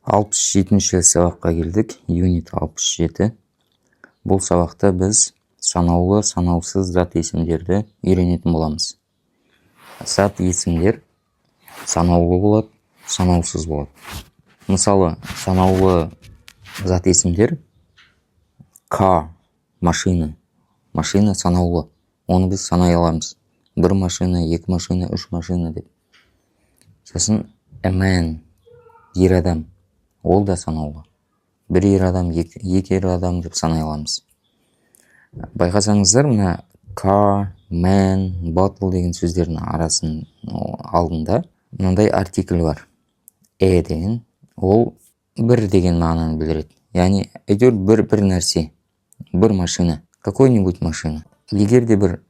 67-ші сабаққа келдік, юнит 67. Бұл сабақта біз санаулы, санаусыз зат есімдерді үйренетін боламыз. Зат есімдер санаулы болады, санаусыз болады. Мысалы, санаулы зат есімдер car, машина. Машина санаулы. Оны біз санай аламыз. 1 машина, 2 машина, 3 машина деп. Сосын a man, ер адам. Ол да санаулы. 1 ер адам, 2 ер адам деп санай аламыз. Байқасаңыздар, мына car, man, bottle деген сөздердің арасын алдында мынандай артикль бар. Деген. Ол 1 деген мағынаны білдіреді. Яғни әйтеуір бір нәрсе. 1 машина. Какой-нибудь машина. Егер де бір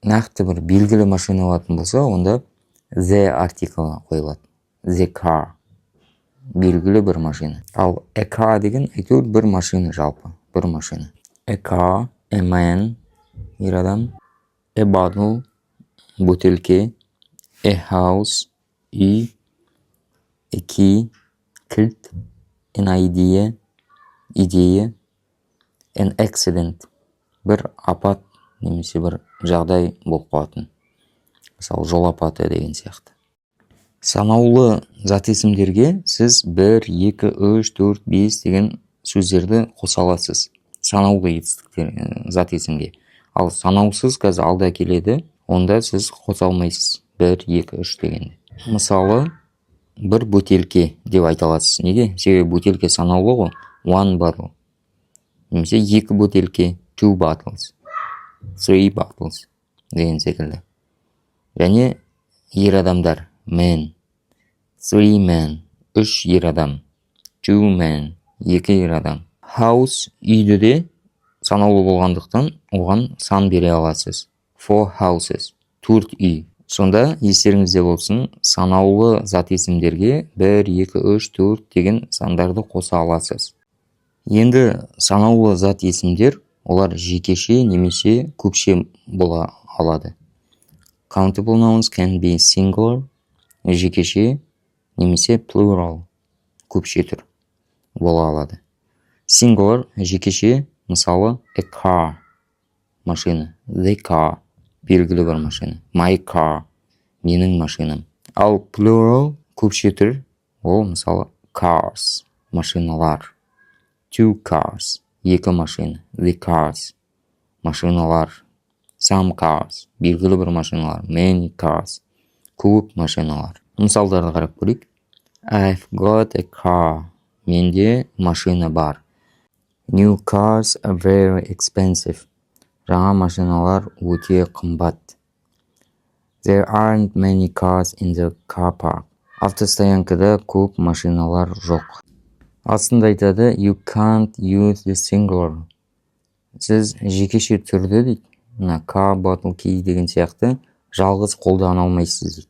нақты бір белгілі машина болатын болса, онда the артиклі қойылады. The car. Белгілі 1 машина. Ал a car деген әйтеуір 1 машина жалпы. 1 машина. A car, a man, ер адам, a bottle, бөтелке, a house, үй, a key, кілт, an idea, идея, an accident, бір апат немесе бір жағдай болып қалатын. Мысалы, жол апаты деген сияқты. Санаулы зат есімдерге сіз 1, 2, 3, 4, 5 деген сөздерді қоса аласыз. Санаулы зат есімге. Ал санаусыз қазір алда келеді, онда сіз қоса алмайсыз. 1, 2, 3 дегенде. Мысалы, 1 бөтелке деп айта аласыз. Неге? Себебі бөтелке санаулы ғой. 1 bottle. Немесе 2 бөтелке, 2 bottles. 3 bottles деген секілді. Және ер адамдар, men. 3 men, 3 ер адам. 2 men, 2 ер адам. House, үйді де санаулы болғандықтан оған сан бере аласыз. 4 houses, 4 үй. Сонда естеріңізде болсын, санаулы зат есімдерге 1, 2, 3, 4 деген сандарды қоса аласыз. Енді санаулы зат есімдер, олар жекеше немесе көпше бола алады. Countable nouns can be singular, жекеше немесе plural, көпше түр бола алады. Singular, жекеше, мысалы a car, машина, the car, белгілі 1 машина, my car, менің машинам. Ал plural, көпше түр, ол мысалы cars, машиналар, 2 cars, 2 машина, the cars, машиналар, some cars, белгілі 1 машиналар, many cars, көп машиналар. Мысалдарды қарап көрейік. I've got a car, менде машина бар. New cars are very expensive, жаңа машиналар өте қымбат. There aren't many cars in the car park, автостоянкада көп машиналар жоқ. Астында айтады, you can't use the singular, сіз жекеше түрді дейді, мына car, bottle, key деген сияқты жалғыз қолдана алмайсыз дейді.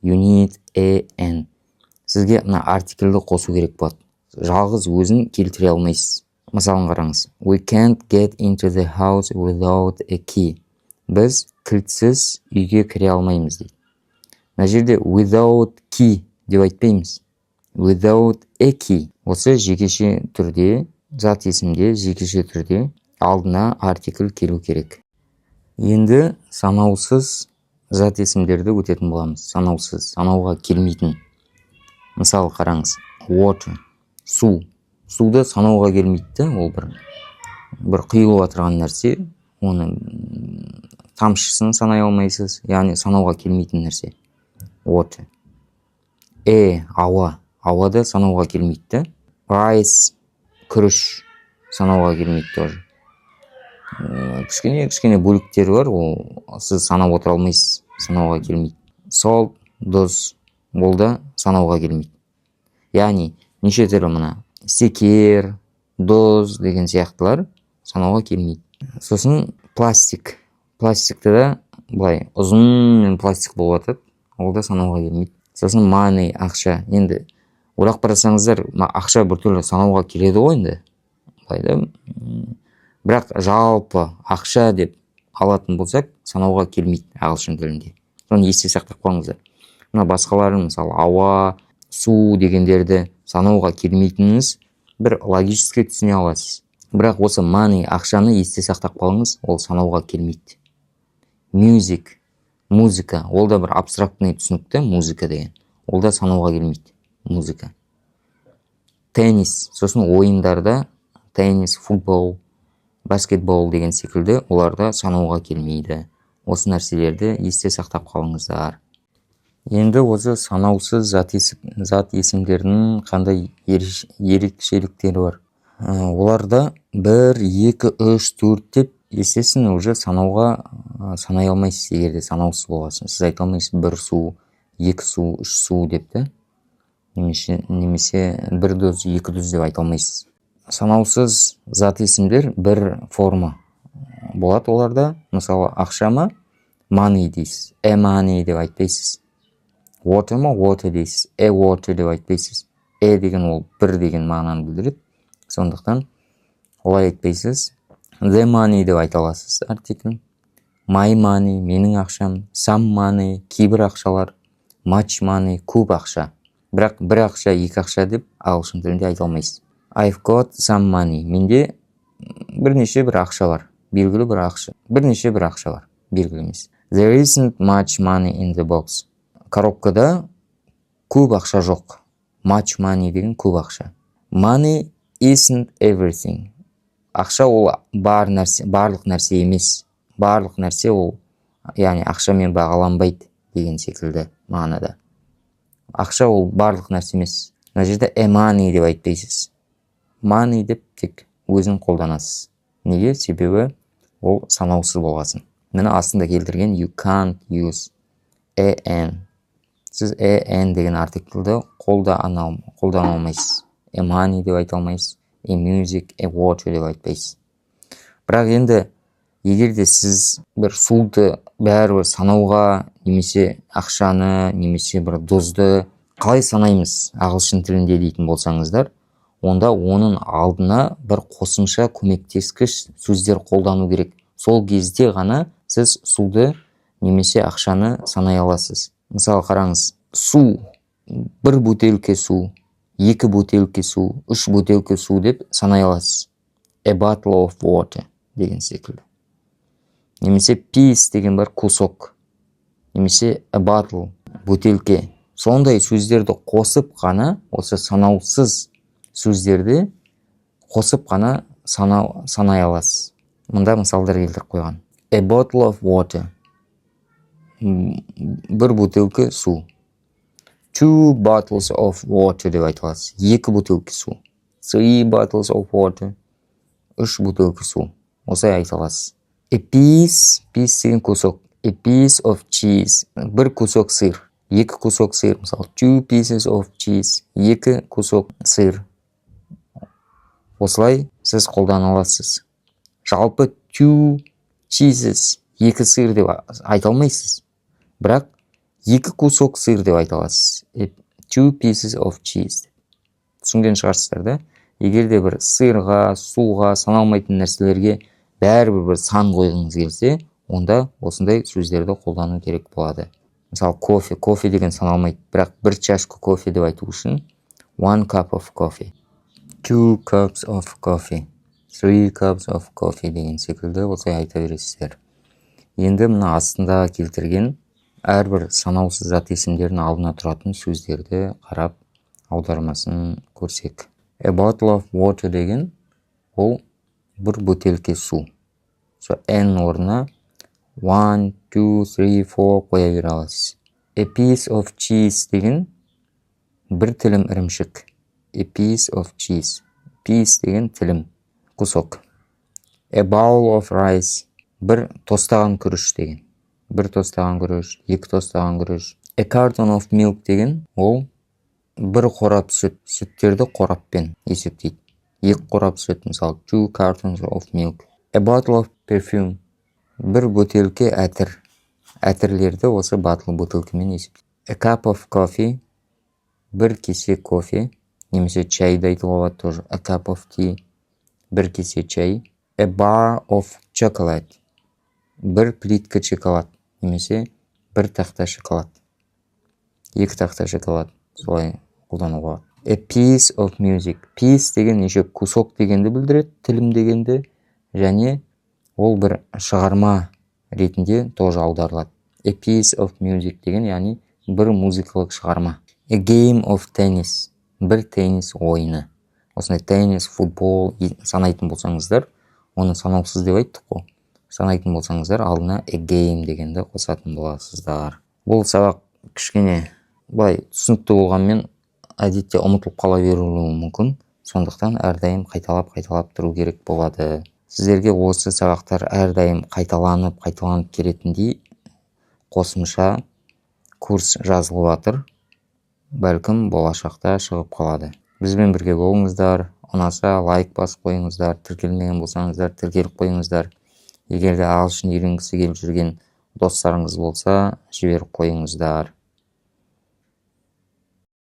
You need an. Сізге мына артиклді қосу керек болады. Жалғыз өзін келтіре алмайсыз. Мысалын қараңыз. We can't get into the house without a key. Біз кілтсіз үйге кіре алмаймыз дейді. Мына жерде without key деп айтпаймыз. Without a key. Осы жекеше түрде, зат есімде жекеше түрде алдына артикль келу керек. Енді санаусыз зат есімдерді өтетін боламыз. Санаусыз, санауға келмейтін. Мысалы қараңыз. Water, су. Суды санауға келмейді, ол бір құйылып отырған нәрсе. Оны тамшысын санай алмайсыз, яғни санауға келмейтін нәрсе. Water. Ауа. Ауада санауға келмейді. Rice, күріш, санауға келмейді тоже. Кішкене бөліктері бар, ол сіз санап отыра алмайсыз, санауға келмейді. Salt, тұз, ол да санауға келмейді. Яғни, неше түрі мына секер, тұз деген сияқтылар санауға келмейді. Сосын пластик. Пластикті да былай ұзын пластик болып жатады, ол да санауға келмейді. Сосын money, ақша. Енді ойлап қарасаңыздар, ақша біртүрлі санауға келеді ғой енді. Бірақ жалпы ақша деп алатын болсақ, санауға келмейді ағылшын тілінде. Соны есте сақтап қойыңыздар. Мына басқаларын, мысалы ауа, су дегендерді санауға келмейтініңіз бір логически түсіне аласыз. Бірақ осы money, ақшаны есте сақтап қалыңыз, ол санауға келмейді. Music, музыка, ол да бір абстрактный түсінікті, музыка деген. Ол да санауға келмейді, музыка. Теннис, сосын ойындарда теннис, футбол, баскетбол деген секілді, оларда санауға келмейді. Осы нәрселерді есте сақтап қалыңыздар. Енді осы санаусыз зат есімдерінің қандай ерекшеліктері бар. Оларда 1, 2, 3, 4 деп естесін уже санай алмайсыз, егерде санаусыз болғасын. Сіз айта алмайсыз 1 су, 2 су, 3 су деп те. Немесе 1 доз, 2 доз деп айта алмайсыз. Санаусыз зат есімдер бір форма болады оларда. Мысалы, ақшама money дейсіз, money деп айтпайсыз. Water ма water дейсіз, water деп айтпайсыз. Деген ол бір деген мағынаны білдіреді. Сондықтан олай айтпайсыз. The money деп айта аласыз артикль. My money, менің ақшам. Some money, кейбір ақшалар. Much money, көп ақша. Бірақ бір ақша, екі ақша деп ағылшын тілінде айта алмайсыз. I've got some money. Менде бірнеше бір ақша бар. Белгілі бір ақша. Бірнеше бір ақша бар. Белгілі емес. There isn't much money in the box. Коробкада көп ақша жоқ. Much money деген көп ақша. Money isn't everything. Ақша ол барлық нәрсе емес. Барлық нәрсе ол, яғни ақшамен бағаланбайды деген секілді мағынада. Ақша ол барлық нәрсе емес. Мына жерде money деп айтпайсыз. Money деп тек өзін қолданасыз. Неге? Себебі ол санаусыз болғасын. Мені астында келтірген you can't use an. Сіз an деген артиклді қолдана алмайсыз. Money деп айта алмайсыз. Music, water деп айтпайсыз. Бірақ енді егерде сіз бір суды бәрібір санауға, немесе ақшаны, немесе бір дозды қалай санаймыз ағылшын тілінде дейтін болсаңыздар, онда оның алдына бір қосымша көмектескіш сөздер қолдану керек. Сол кезде ғана сіз суды немесе ақшаны санай аласыз. Мысалы қараңыз, су, 1 бөтелке су, 2 бөтелке су, 3 бөтелке су деп санай аласыз. A bottle of water деген секілді. Немесе piece деген бар, кусок. Немесе a bottle, бөтелке. Сондай сөздерді қосып қана, осы санаусыз сөздерді қосып қана санай аласыз. Мұнда мысалдар келтіріп қойған. A bottle of water. 1 бөтелке су. 2 bottles of water деп айта аласыз. 2 бөтелке су. 3 bottles of water. 3 бөтелке су. Осылай айта аласыз. A piece деген кусок. A piece of cheese. 1 кусок сыр. 2 кусок сыр. Мысалы, 2 pieces of cheese. 2 кусок сыр. Осылай сіз қолдана аласыз. Жалпы 2 cheeses, 2 сыр деп айта алмайсыз. Бірақ 2 кусок сыр деп айта аласыз. 2 pieces of cheese. Түсінген шығарсыздар да? Егерде бір сырға, суға, саналмайтын нәрселерге бәрібір бір сан қойғыңыз келсе, онда осындай сөздерді қолдану керек болады. Мысалы, кофе деген саналмайды. Бірақ 1 чашка кофе деп айту үшін 1 cup of coffee, 2 cups of coffee, 3 cups of coffee деген секілді осылай айта бересіздер. Енді мына астында келтірген әрбір санаусыз зат есімдерінің алдына тұратын сөздерді қарап аудармасын көрсек. A bottle of water деген ол 1 бөтелке су. N орнына 1, 2, 3, 4 қоя бере аласыз. A piece of cheese деген 1 тілім ірімшік. A piece of cheese. Piece деген тілім, кусок. A bowl of rice. 1 тостаған күріш деген. 1 тостаған күріш, 2 тостаған күріш. A carton of milk деген ол 1 қорап сүт. Сүттерді қораппен есептейді. 2 қорап сүт, мысалы 2 cartons of milk. A bottle of perfume. 1 бөтелке әтір. Әтірлерді осы бөтелкемен есептейді. A cup of coffee. 1 кесе кофе. Немесе чайды айтуға болады тоже. A cup of tea. 1 кесе чай. A bar of chocolate. 1 плитка шоколад. Немесе 1 тақта шоколад. 2 тақта шоколад. Солай қолдануға. A piece of music. Piece деген еще кусок дегенді білдіреді, тілім дегенді, және ол бір шығарма ретінде тоже аударылады. A piece of music деген яғни бір музыкалық шығарма. A game of tennis. Бір теннис ойыны. Осындай теннис, футбол санайтын болсаңыздар, оны санаусыз деп айттық қой. Санайтын болсаңыздар, алдына a game дегенді қосатын боласыздар. Бұл сабақ кішкене былай түсінікті болғанмен әдетте ұмытылып қала беруі мүмкін. Сондықтан әрдайым қайталап тұру керек болады. Сіздерге осы сабақтар әрдайым қайталанып келетіндей қосымша курс жазылып жатыр. Бәлкім болашақта шығып қалады. Бізбен бірге болыңыздар. Ұнаса лайк басып қойыңыздар. Тіркелмеген болсаңыздар, тіркеліп қойыңыздар. Егер де ағылшын үйренгісі келіп жүрген достарыңыз болса, жіберіп қойыңыздар.